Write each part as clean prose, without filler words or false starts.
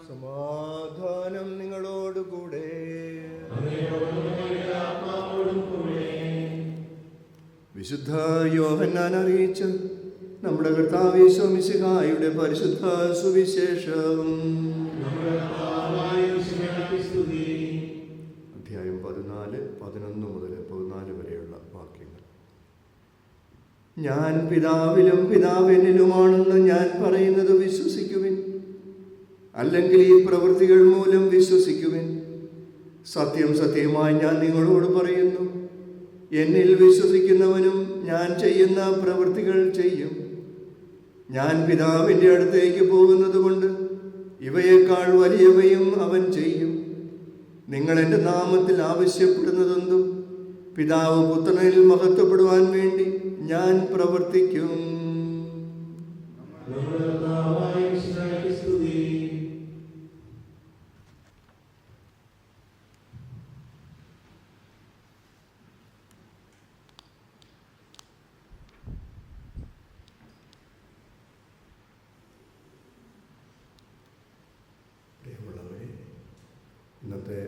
സമാധാനം നിങ്ങളോടുകൂടെ. വിശുദ്ധ യോഹന്നാൻ അറിയിച്ച നമ്മുടെ കർത്താവ് യേശു മിശിഹായുടെ പരിശുദ്ധ സുവിശേഷം. അധ്യായം 14, 11 മുതൽ 14 വരെയുള്ള വാക്യങ്ങൾ. ഞാൻ പിതാവിലും പിതാവ് എന്നിലുമാണെന്ന് ഞാൻ പറയുന്നത് വിശ്വസിക്കുവിൻ. അല്ലെങ്കിൽ ഈ പ്രവൃത്തികൾ മൂലം വിശ്വസിക്കുവിൻ. സത്യം സത്യമായി ഞാൻ നിങ്ങളോട് പറയുന്നു, എന്നിൽ വിശ്വസിക്കുന്നവനും ഞാൻ ചെയ്യുന്ന പ്രവൃത്തികൾ ചെയ്യും. ഞാൻ പിതാവിൻ്റെ അടുത്തേക്ക് പോകുന്നത് കൊണ്ട് ഇവയേക്കാൾ വലിയവയും അവൻ ചെയ്യും. നിങ്ങൾ എൻ്റെ നാമത്തിൽ ആവശ്യപ്പെടുന്നതെന്തും പിതാവ് പുത്രനിൽ മഹത്വപ്പെടുവാൻ വേണ്ടി ഞാൻ പ്രവർത്തിക്കും. ഇന്നത്തെ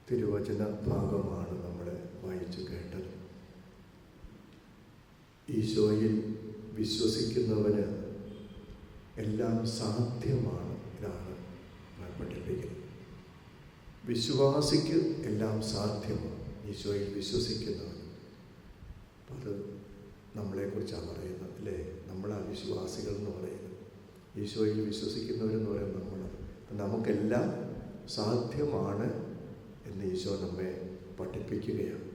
തിരുവചന ഭാഗമാണ് നമ്മൾ വായിച്ചു കേട്ടത്. ഈശോയിൽ വിശ്വസിക്കുന്നവന് എല്ലാം സാധ്യമാണ്. ഇതാണ് പഠിപ്പിക്കുന്നത്. വിശ്വാസിക്ക് എല്ലാം സാധ്യമാണ്, ഈശോയിൽ വിശ്വസിക്കുന്നവന്. അത് നമ്മളെക്കുറിച്ചാണ് പറയുന്നത്, അല്ലേ? നമ്മളാ വിശ്വാസികൾ എന്ന് പറയുന്നത്. ഈശോയിൽ വിശ്വസിക്കുന്നവരെന്ന് പറയുന്നത് നമ്മളാണ്. നമുക്കെല്ലാം സാധ്യമാണ് എന്ന് ഈശോ നമ്മെ പഠിപ്പിക്കുകയാണ്.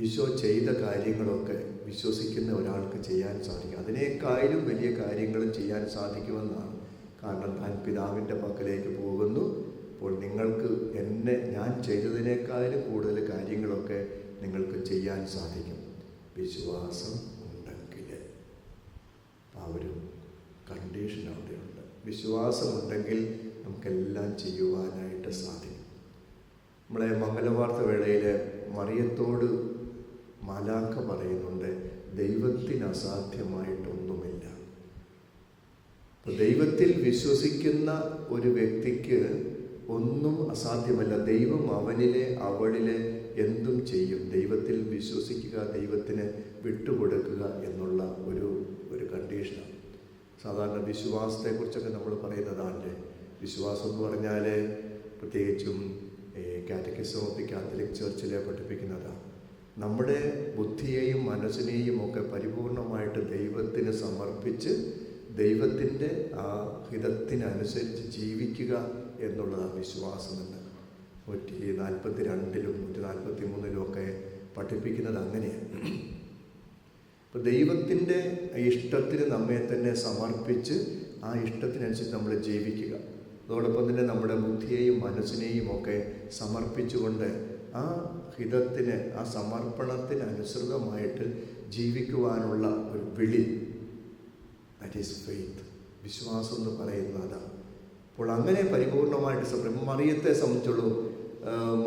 ഈശോ ചെയ്ത കാര്യങ്ങളൊക്കെ വിശ്വസിക്കുന്ന ഒരാൾക്ക് ചെയ്യാൻ സാധിക്കും. അതിനേക്കാളും വലിയ കാര്യങ്ങളും ചെയ്യാൻ സാധിക്കുമെന്നാണ്. കാരണം താൻ പിതാവിൻ്റെ പക്കലേക്ക് പോകുന്നു. അപ്പോൾ നിങ്ങൾക്ക് ഞാൻ ചെയ്തതിനേക്കാളും കൂടുതൽ കാര്യങ്ങളൊക്കെ നിങ്ങൾക്ക് ചെയ്യാൻ സാധിക്കും, വിശ്വാസം ഉണ്ടെങ്കിൽ. ആ ഒരു കണ്ടീഷൻ അവിടെയുണ്ട്. വിശ്വാസമുണ്ടെങ്കിൽ നമുക്കെല്ലാം ചെയ്യുവാനായിട്ട് സാധിക്കും. നമ്മളെ മംഗലവാർത്ത വേളയിൽ മറിയത്തോട് മാലാഖ പറയുന്നുണ്ട്, ദൈവത്തിന് അസാധ്യമായിട്ടൊന്നുമില്ല. അപ്പോൾ ദൈവത്തിൽ വിശ്വസിക്കുന്ന ഒരു വ്യക്തിക്ക് ഒന്നും അസാധ്യമല്ല. ദൈവം അവനിലെ അവളിലെ എന്തും ചെയ്യും. ദൈവത്തിൽ വിശ്വസിക്കുക, ദൈവത്തിന് വിട്ടുകൊടുക്കുക എന്നുള്ള ഒരു കണ്ടീഷനാണ്. സാധാരണ വിശ്വാസത്തെക്കുറിച്ചൊക്കെ നമ്മൾ പറയുന്നതാണല്ലേ. വിശ്വാസം എന്ന് പറഞ്ഞാൽ പ്രത്യേകിച്ചും കാറ്റക്കിസം ഓഫ് ദി കാത്തലിക് ചർച്ചിലെ പഠിപ്പിക്കുന്നതാണ്. നമ്മുടെ ബുദ്ധിയെയും മനസ്സിനെയും ഒക്കെ പരിപൂർണമായിട്ട് ദൈവത്തിന് സമർപ്പിച്ച് ദൈവത്തിൻ്റെ ആ ഹിതത്തിനനുസരിച്ച് ജീവിക്കുക എന്നുള്ളതാണ് വിശ്വാസമെന്ന് 142-ലും 143-ലും ഒക്കെ പഠിപ്പിക്കുന്നത് അങ്ങനെയാണ്. അപ്പോൾ ദൈവത്തിൻ്റെ ഇഷ്ടത്തിന് നമ്മെ തന്നെ സമർപ്പിച്ച് ആ ഇഷ്ടത്തിനനുസരിച്ച് നമ്മൾ ജീവിക്കുക. അതോടൊപ്പം തന്നെ നമ്മുടെ ബുദ്ധിയെയും മനസ്സിനെയും ഒക്കെ സമർപ്പിച്ചുകൊണ്ട് ആ ഹിതത്തിന്, ആ സമർപ്പണത്തിന് അനുസൃതമായിട്ട് ജീവിക്കുവാനുള്ള ഒരു വിളി, ദാറ്റ് ഈസ് ഫെയ്ത്ത്. വിശ്വാസം എന്ന് പറയുന്നത് അതാണ്. അപ്പോൾ അങ്ങനെ പരിപൂർണമായിട്ട് മറിയത്തെ സംബന്ധിച്ചുള്ളൂ.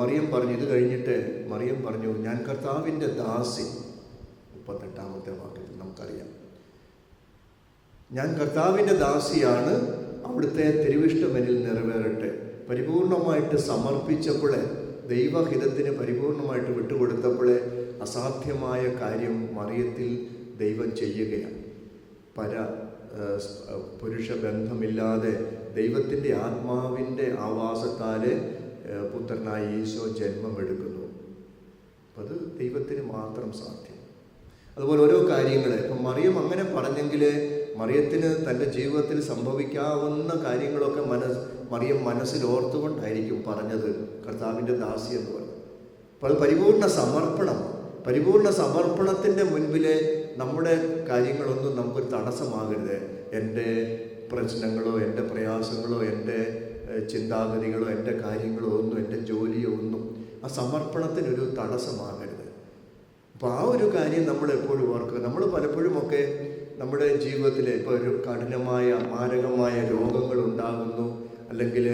മറിയം പറഞ്ഞു, ഇത് കഴിഞ്ഞിട്ട് മറിയം പറഞ്ഞു, ഞാൻ കർത്താവിൻ്റെ ദാസി. 38-ാമത്തെ വാക്യത്തിൽ നമുക്കറിയാം, ഞാൻ കർത്താവിൻ്റെ ദാസിയാണ്, അവിടുത്തെ തിരുവിഷ്ടം എന്നിൽ നിറവേറട്ടെ. പരിപൂർണമായിട്ട് സമർപ്പിച്ചപ്പോൾ, ദൈവഹിതത്തിന് പരിപൂർണമായിട്ട് വിട്ടുകൊടുത്തപ്പോൾ അസാധ്യമായ കാര്യം മറിയത്തിൽ ദൈവം ചെയ്യുകയാണ്. പുരുഷ ബന്ധമില്ലാതെ ദൈവത്തിൻ്റെ ആത്മാവിൻ്റെ ആവാസത്താൽ പുത്രനായ ഈശോ ജന്മമെടുക്കുന്നു. അപ്പം അത് ദൈവത്തിന് മാത്രം സാധ്യം. അതുപോലെ ഓരോ കാര്യങ്ങൾ ഇപ്പം മറിയം അങ്ങനെ പറഞ്ഞെങ്കിൽ മറിയത്തിന് തൻ്റെ ജീവിതത്തിൽ സംഭവിക്കാവുന്ന കാര്യങ്ങളൊക്കെ മറിയം മനസ്സിൽ ഓർത്തുകൊണ്ടായിരിക്കും പറഞ്ഞത് കർത്താവിൻ്റെ ദാസി എന്ന് പറഞ്ഞു. അപ്പോൾ അത് പരിപൂർണ സമർപ്പണത്തിൻ്റെ മുൻപിൽ നമ്മുടെ കാര്യങ്ങളൊന്നും നമുക്കൊരു തടസ്സമാകരുത്. എൻ്റെ പ്രശ്നങ്ങളോ എൻ്റെ പ്രയാസങ്ങളോ എൻ്റെ ചിന്താഗതികളോ എൻ്റെ കാര്യങ്ങളോ ഒന്നും എൻ്റെ ജോലിയോ ഒന്നും ആ സമർപ്പണത്തിനൊരു തടസ്സമാകരുത്. അപ്പോൾ ആ ഒരു കാര്യം നമ്മൾ എപ്പോഴും ഓർക്കുക. നമ്മൾ പലപ്പോഴുമൊക്കെ നമ്മുടെ ജീവിതത്തിൽ ഇപ്പോൾ ഒരു മാരകമായ രോഗങ്ങൾ ഉണ്ടാകുന്നു, അല്ലെങ്കിൽ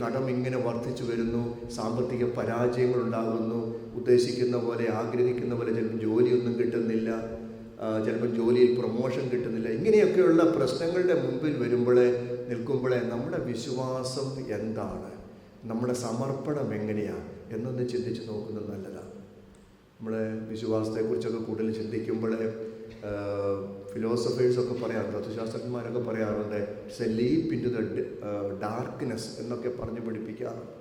കടം ഇങ്ങനെ വർദ്ധിച്ചു വരുന്നു, സാമ്പത്തിക പരാജയങ്ങൾ ഉണ്ടാകുന്നു, ഉദ്ദേശിക്കുന്ന പോലെ ആഗ്രഹിക്കുന്ന പോലെ ചിലപ്പോൾ ജോലിയൊന്നും കിട്ടുന്നില്ല, ചിലപ്പോൾ ജോലിയിൽ പ്രൊമോഷൻ കിട്ടുന്നില്ല. ഇങ്ങനെയൊക്കെയുള്ള പ്രശ്നങ്ങളുടെ മുമ്പിൽ നിൽക്കുമ്പോഴേ നമ്മുടെ വിശ്വാസം എന്താണ്, നമ്മുടെ സമർപ്പണം എങ്ങനെയാണ് എന്നൊന്ന് ചിന്തിച്ച് നോക്കുന്നത് നല്ലതാണ്. നമ്മുടെ വിശ്വാസത്തെക്കുറിച്ചൊക്കെ കൂടുതൽ ചിന്തിക്കുമ്പോൾ ഫിലോസഫേഴ്സൊക്കെ പറയാറുണ്ട്, തത്വശാസ്ത്രജ്ഞന്മാരൊക്കെ പറയാറുണ്ട്, it's a leap into the darkness എന്നൊക്കെ പറഞ്ഞ് പഠിപ്പിക്കാറുണ്ട്.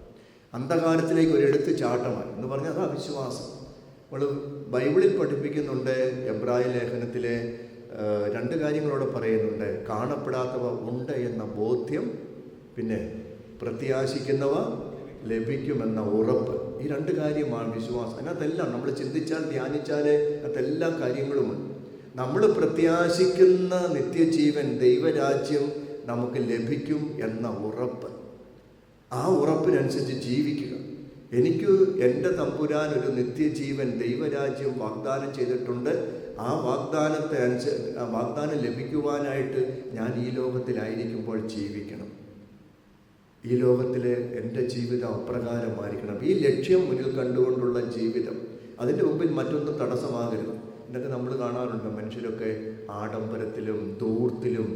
അന്ധകാരത്തിലേക്ക് ഒരു എടുത്ത് ചാട്ടമാണ് എന്ന് പറഞ്ഞാൽ അതാ വിശ്വാസം. നമ്മൾ ബൈബിളിൽ പഠിപ്പിക്കുന്നുണ്ട്, എബ്രായ ലേഖനത്തിലെ 2 കാര്യങ്ങളോടെ പറയുന്നുണ്ട്. കാണപ്പെടാത്തവ ഉണ്ട് എന്ന ബോധ്യം, പിന്നെ പ്രത്യാശിക്കുന്നവ ലഭിക്കുമെന്ന ഉറപ്പ്. ഈ 2 കാര്യമാണ് വിശ്വാസം. അതിനകത്തെല്ലാം നമ്മൾ ചിന്തിച്ചാൽ ധ്യാനിച്ചാൽ അതിനകത്തെല്ലാ കാര്യങ്ങളുമുണ്ട്. നമ്മൾ പ്രത്യാശിക്കുന്ന നിത്യജീവൻ, ദൈവരാജ്യം നമുക്ക് ലഭിക്കും എന്ന ഉറപ്പ്. ആ ഉറപ്പിനനുസരിച്ച് ജീവിക്കുക. എനിക്ക് എൻ്റെ തമ്പുരാൻ ഒരു നിത്യജീവൻ, ദൈവരാജ്യം വാഗ്ദാനം ചെയ്തിട്ടുണ്ട്. ആ വാഗ്ദാനം ലഭിക്കുവാനായിട്ട് ഞാൻ ഈ ലോകത്തിലായിരിക്കുമ്പോൾ ജീവിക്കണം. ഈ ലോകത്തിലെ എൻ്റെ ജീവിതം അപ്രകാരമായിരിക്കണം. ഈ ലക്ഷ്യം മുന്നിൽ കണ്ടുകൊണ്ടുള്ള ജീവിതം, അതിൻ്റെ മുമ്പിൽ മറ്റൊന്നും തടസ്സമാകരുത്. ഇതൊക്കെ നമ്മൾ കാണാറുണ്ട്. മനുഷ്യരൊക്കെ ആഡംബരത്തിലും ധൂർത്തിലും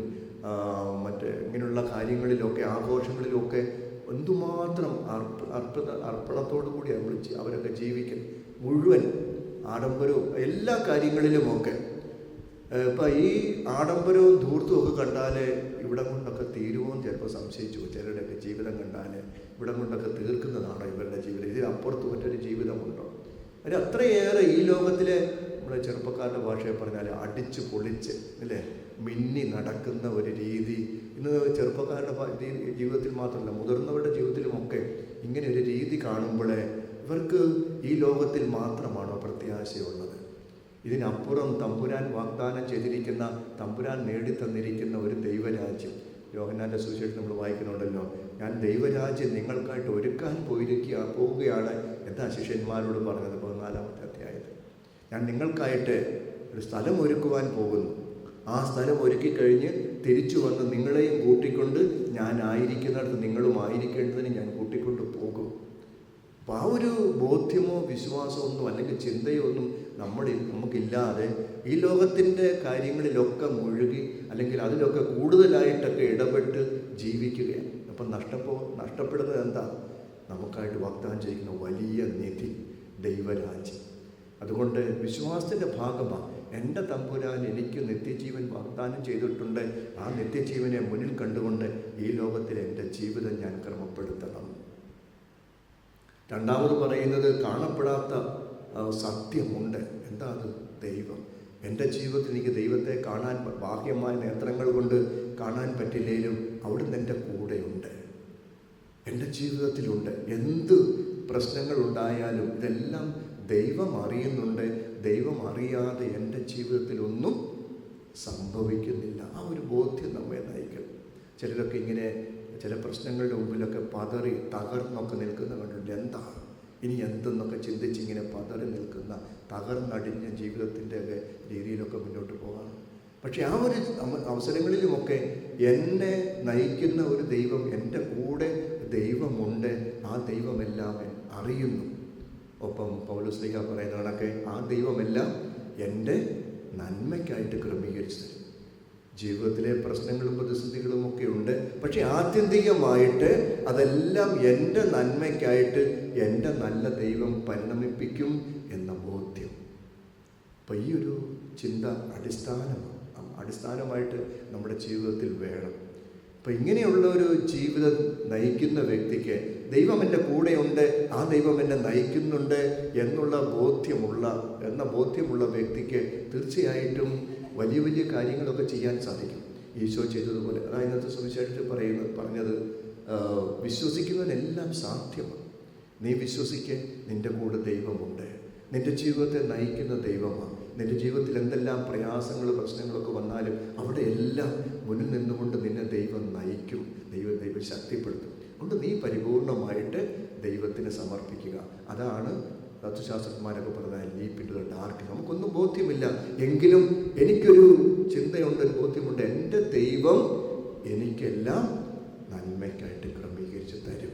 ഇങ്ങനെയുള്ള കാര്യങ്ങളിലൊക്കെ, ആഘോഷങ്ങളിലുമൊക്കെ എന്തുമാത്രം അർപ്പണത്തോടു കൂടി അവരൊക്കെ ജീവിക്കുന്നത്. മുഴുവൻ ആഡംബരവും എല്ലാ കാര്യങ്ങളിലുമൊക്കെ. ഇപ്പം ഈ ആഡംബരവും ധൂർത്തും ഒക്കെ കണ്ടാൽ ഇവിടം കൊണ്ടൊക്കെ തീരുമോയെന്ന് ചിലപ്പോൾ സംശയിച്ചു. ചിലരുടെയൊക്കെ ജീവിതം കണ്ടാൽ ഇവിടം കൊണ്ടൊക്കെ തീർക്കുന്നതാണോ ഇവരുടെ ജീവിതം? ഇതിനപ്പുറത്ത് മറ്റൊരു ജീവിതമുണ്ടോ? അതിന് അത്രയേറെ ഈ ലോകത്തിലെ, നമ്മളെ ചെറുപ്പക്കാരുടെ ഭാഷയിൽ പറഞ്ഞാൽ അടിച്ച് പൊളിച്ച് അല്ലേ മിന്നി നടക്കുന്ന ഒരു രീതി ഇന്ന് ചെറുപ്പക്കാരുടെ ജീവിതത്തിൽ മാത്രമല്ല, മുതിർന്നവരുടെ ജീവിതത്തിലുമൊക്കെ ഇങ്ങനെ ഒരു രീതി കാണുമ്പോഴേ ഇവർക്ക് ഈ ലോകത്തിൽ മാത്രമാണോ പ്രത്യാശയുള്ളത്? ഇതിനപ്പുറം തമ്പുരാൻ വാഗ്ദാനം ചെയ്തിരിക്കുന്ന, തമ്പുരാൻ നേടിത്തന്നിരിക്കുന്ന ഒരു ദൈവരാജ്യം. യോഹന്നാൻ്റെ സുവിശേഷം നമ്മൾ വായിക്കുന്നുണ്ടല്ലോ, ഞാൻ ദൈവരാജ്യം നിങ്ങൾക്കായിട്ട് ഒരുക്കാൻ പോവുകയാണ് എന്താ ശിഷ്യന്മാരോട് പറഞ്ഞത് 14-ാമത്തെ അധ്യായത്തിൽ. ഞാൻ നിങ്ങൾക്കായിട്ട് ഒരു സ്ഥലം ഒരുക്കുവാൻ പോകുന്നു. ആ സ്ഥലം ഒരുക്കി കഴിഞ്ഞ് തിരിച്ചു വന്ന് നിങ്ങളെയും കൂട്ടിക്കൊണ്ട് ഞാൻ ആയിരിക്കുന്നിടത്ത് നിങ്ങളും ആയിരിക്കേണ്ടതിന് ഞാൻ കൂട്ടിക്കൊണ്ട് പോകും. അപ്പോൾ ആ ഒരു ബോധ്യമോ വിശ്വാസമോ ഒന്നും അല്ലെങ്കിൽ ചിന്തയോ ഒന്നും നമുക്കില്ലാതെ ഈ ലോകത്തിൻ്റെ കാര്യങ്ങളിലൊക്കെ മുഴുകി അല്ലെങ്കിൽ അതിലൊക്കെ കൂടുതലായിട്ടൊക്കെ ഇടപെട്ട് ജീവിക്കുകയാണ്. അപ്പം നഷ്ടപ്പെടുന്നത് എന്താ? നമുക്കായിട്ട് വാഗ്ദാനം ചെയ്യുന്ന വലിയ നിധി, ദൈവരാജ്യം. അതുകൊണ്ട് വിശ്വാസത്തിൻ്റെ ഭാഗമാണ്. എൻ്റെ തമ്പുരാൻ എനിക്ക് നിത്യജീവൻ വാഗ്ദാനം ചെയ്തിട്ടുണ്ട്. ആ നിത്യജീവനെ മുന്നിൽ കണ്ടുകൊണ്ട് ഈ ലോകത്തിൽ എൻ്റെ ജീവിതം ഞാൻ ക്രമപ്പെടുത്തണം. രണ്ടാമത് പറയുന്നത്, കാണപ്പെടാത്ത സത്യമുണ്ട്. എന്താ അത്? ദൈവം. എൻ്റെ ജീവിതത്തിൽ എനിക്ക് ദൈവത്തെ കാണാൻ, ബാഹ്യമായ നേത്രങ്ങൾ കൊണ്ട് കാണാൻ പറ്റില്ലെങ്കിലും അവിടുന്ന് എൻ്റെ കൂടെയുണ്ട്, എൻ്റെ ജീവിതത്തിലുണ്ട്. എന്ത് പ്രശ്നങ്ങളുണ്ടായാലും ഇതെല്ലാം ദൈവം അറിയുന്നുണ്ട്. ദൈവം അറിയാതെ എൻ്റെ ജീവിതത്തിലൊന്നും സംഭവിക്കുന്നില്ല. ആ ഒരു ബോധ്യം നമ്മെ നയിക്കും. ചിലരൊക്കെ ഇങ്ങനെ ചില പ്രശ്നങ്ങളുടെ മുമ്പിലൊക്കെ പതറി തകർന്നൊക്കെ നിൽക്കുന്ന കണ്ടിട്ട് എന്താ ഇനി എന്തെന്നൊക്കെ ചിന്തിച്ചിങ്ങനെ പതറി നിൽക്കുന്ന, തകർന്നടിഞ്ഞ ജീവിതത്തിൻ്റെ ഒക്കെ രീതിയിലൊക്കെ മുന്നോട്ട് പോകാം. പക്ഷെ ആ ഒരു അവസരങ്ങളിലുമൊക്കെ എന്നെ നയിക്കുന്ന ഒരു ദൈവം, എൻ്റെ കൂടെ ദൈവമുണ്ട്. ആ ദൈവമെല്ലാം അറിയുന്നു. ഒപ്പം പൗലോസ്ലീഹ പറയുന്ന കണക്കെ ആ ദൈവമെല്ലാം എൻ്റെ നന്മയ്ക്കായിട്ട് ക്രമീകരിച്ചു തരും. ജീവിതത്തിലെ പ്രശ്നങ്ങളും പ്രതിസന്ധികളും ഒക്കെ ഉണ്ട്. പക്ഷെ ആത്യന്തികമായിട്ട് അതെല്ലാം എൻ്റെ നന്മയ്ക്കായിട്ട് എൻ്റെ നല്ല ദൈവം പരിണമിപ്പിക്കും എന്ന ബോധ്യം. അപ്പം ഈ ഒരു ചിന്ത അടിസ്ഥാനമായിട്ട് നമ്മുടെ ജീവിതത്തിൽ വേണം. അപ്പം ഇങ്ങനെയുള്ള ഒരു ജീവിതം നയിക്കുന്ന വ്യക്തിക്ക് ദൈവം എൻ്റെ കൂടെയുണ്ട്, ആ ദൈവം എന്നെ നയിക്കുന്നുണ്ട് എന്നുള്ള ബോധ്യമുള്ള വ്യക്തിക്ക് തീർച്ചയായിട്ടും വലിയ വലിയ കാര്യങ്ങളൊക്കെ ചെയ്യാൻ സാധിക്കും. ഈശോ ചെയ്തതുപോലെ. അതായത് ഇന്നത്തെ സുവിശേഷത്തിൽ പറഞ്ഞത് വിശ്വസിക്കുന്നതിനെല്ലാം സാധ്യമാണ്. നീ വിശ്വസിക്ക്, നിൻ്റെ കൂടെ ദൈവമുണ്ട്, നിൻ്റെ ജീവിതത്തെ നയിക്കുന്ന ദൈവമാണ്. നിൻ്റെ ജീവിതത്തിൽ എന്തെല്ലാം പ്രശ്നങ്ങളൊക്കെ വന്നാലും അവിടെ എല്ലാം മുന്നിൽ നിന്നുകൊണ്ട് നിന്നെ ദൈവം നയിക്കും, ദൈവം ശക്തിപ്പെടുത്തും. അതുകൊണ്ട് നീ പരിപൂർണമായിട്ട് ദൈവത്തിന് സമർപ്പിക്കുക. അതാണ് തത്വശാസ്ത്രജ്ഞന്മാരൊക്കെ പറഞ്ഞാൽ leap into the dark. നമുക്കൊന്നും ബോധ്യമില്ല, എങ്കിലും എനിക്കൊരു ചിന്തയുണ്ട്, ഒരു ബോധ്യമുണ്ട്. എൻ്റെ ദൈവം എനിക്കെല്ലാം നന്മയ്ക്കായിട്ട് ക്രമീകരിച്ച് തരും.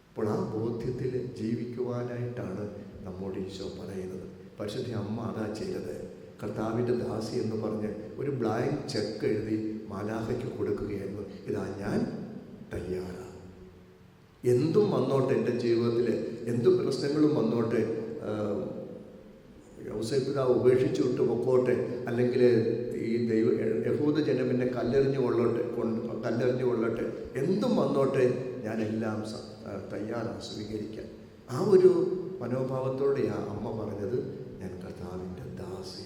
അപ്പോൾ ആ ബോധ്യത്തിൽ ജീവിക്കുവാനായിട്ടാണ് നമ്മോട് ഈശോ പറയുന്നത്. പരിശുദ്ധ അമ്മ അതാ ചെയ്തത്. കർത്താവിൻ്റെ ദാസി എന്ന് പറഞ്ഞ് ഒരു ബ്ലാങ്ക് ചെക്ക് എഴുതി മാലാഖയ്ക്ക് കൊടുക്കുകയായിരുന്നു. ഇതാ ഞാൻ തയ്യാറാണ്, എന്തും വന്നോട്ടെ, എൻ്റെ ജീവിതത്തിൽ എന്ത് പ്രശ്നങ്ങളും വന്നോട്ടെ, ഔസേപ്പ് പിതാവ് ഉപേക്ഷിച്ചു വിട്ട് പൊക്കോട്ടെ, അല്ലെങ്കിൽ ഈ യഹൂദ ജനം എന്നെ കല്ലെറിഞ്ഞു കൊള്ളട്ടെ, എന്തും വന്നോട്ടെ, ഞാനെല്ലാം തയ്യാറാണ് സ്വീകരിക്കാൻ. ആ ഒരു മനോഭാവത്തോടെയാണ് അമ്മ പറഞ്ഞത്, ഞാൻ കർത്താവിൻ്റെ ദാസി.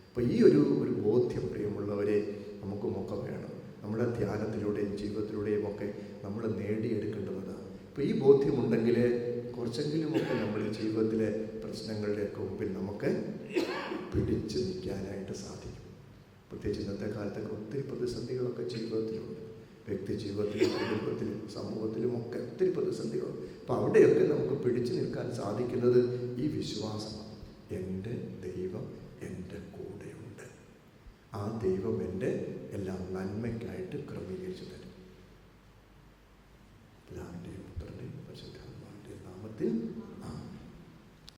അപ്പോൾ ഈ ഒരു ബോധ്യം പ്രിയമുള്ളവരെ നമുക്കുമൊക്കെ വേണം. നമ്മുടെ ധ്യാനത്തിലൂടെയും ജീവിതത്തിലൂടെയും ഒക്കെ നമ്മൾ നേടിയെടുക്കേണ്ടതാണ്. അപ്പോൾ ഈ ബോധ്യമുണ്ടെങ്കിൽ കുറച്ചെങ്കിലുമൊക്കെ നമ്മുടെ ജീവിതത്തിലെ പ്രശ്നങ്ങളുടെയൊക്കെ മുമ്പിൽ നമുക്ക് പിടിച്ചു നിൽക്കാനായിട്ട് സാധിക്കും. പ്രത്യേകിച്ച് ഇന്നത്തെ കാലത്തൊക്കെ ഒത്തിരി പ്രതിസന്ധികളൊക്കെ ജീവിതത്തിലുണ്ട്. വ്യക്തി ജീവിതത്തിലും കുടുംബത്തിലും സമൂഹത്തിലുമൊക്കെ ഒത്തിരി പ്രതിസന്ധികളുണ്ട്. അപ്പോൾ അവിടെയൊക്കെ നമുക്ക് പിടിച്ചു നിൽക്കാൻ സാധിക്കുന്നത് ഈ വിശ്വാസമാണ്. എൻ്റെ ദൈവം എൻ്റെ കൂടെയുണ്ട്, ആ ദൈവം എൻ്റെ എല്ലാം നന്മയ്ക്കായിട്ട് ക്രമീകരിച്ചു തരും.